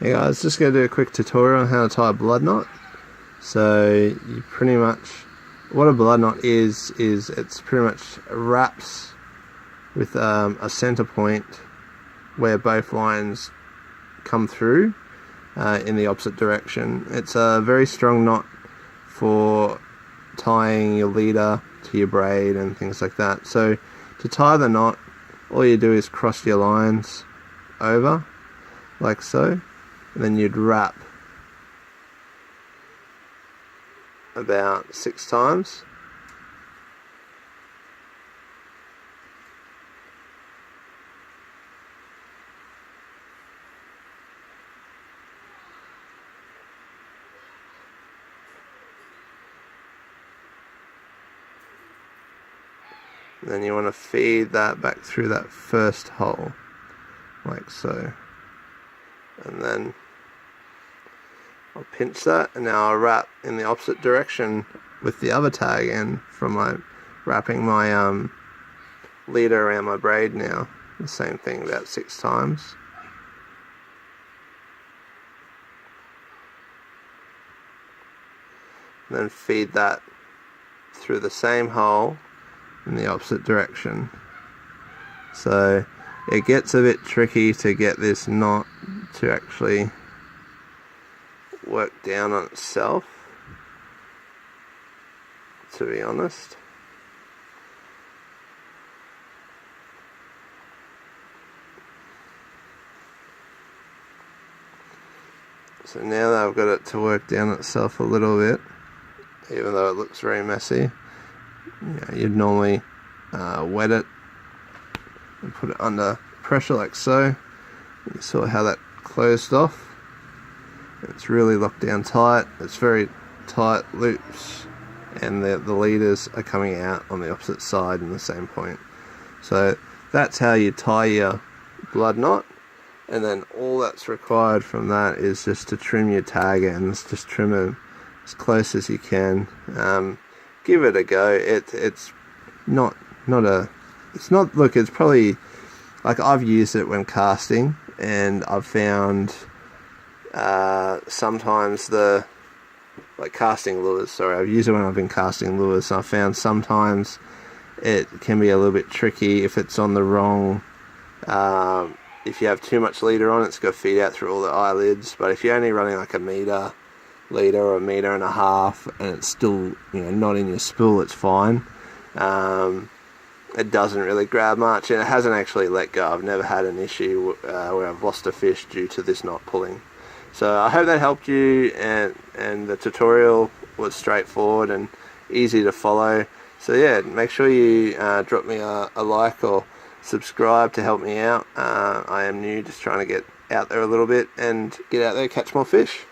Hey guys, just going to do a quick tutorial on how to tie a blood knot. So you pretty much, what a blood knot is it's pretty much wraps with a center point where both lines come through in the opposite direction. It's a very strong knot for tying your leader to your braid and things like that. So to tie the knot, all you do is cross your lines over like so, and then you'd wrap about 6 times. Then you want to feed that back through that first hole, like so. And then I'll pinch that, and now I'll wrap in the opposite direction with the other tag end from my wrapping my leader around my braid now. The same thing about 6 times. And then feed that through the same hole in the opposite direction. So it gets a bit tricky to get this knot to actually work down on itself, to be honest. So now that I've got it to work down itself a little bit, even though it looks very messy, you'd normally wet it and put it under pressure like so. You saw how that closed off. It's really locked down tight. It's very tight loops, and the leaders are coming out on the opposite side in the same point. So that's how you tie your blood knot, and then all that's required from that is just to trim your tag ends. Just trim them as close as you can. Give it a go. It's probably, like, I've used it when casting, and I've found sometimes casting lures, I've used it when I've been casting lures, and I've found sometimes it can be a little bit tricky if it's on the wrong, if you have too much leader on, it's got to feed out through all the eyelids. But if you're only running like a meter leader or a meter and a half, and it's still not in your spool, it's fine. It doesn't really grab much, and it hasn't actually let go. I've never had an issue where I've lost a fish due to this knot pulling. So I hope that helped you, and the tutorial was straightforward and easy to follow. So yeah, make sure you drop me a like or subscribe to help me out. I am new, just trying to get out there a little bit and get out there, catch more fish.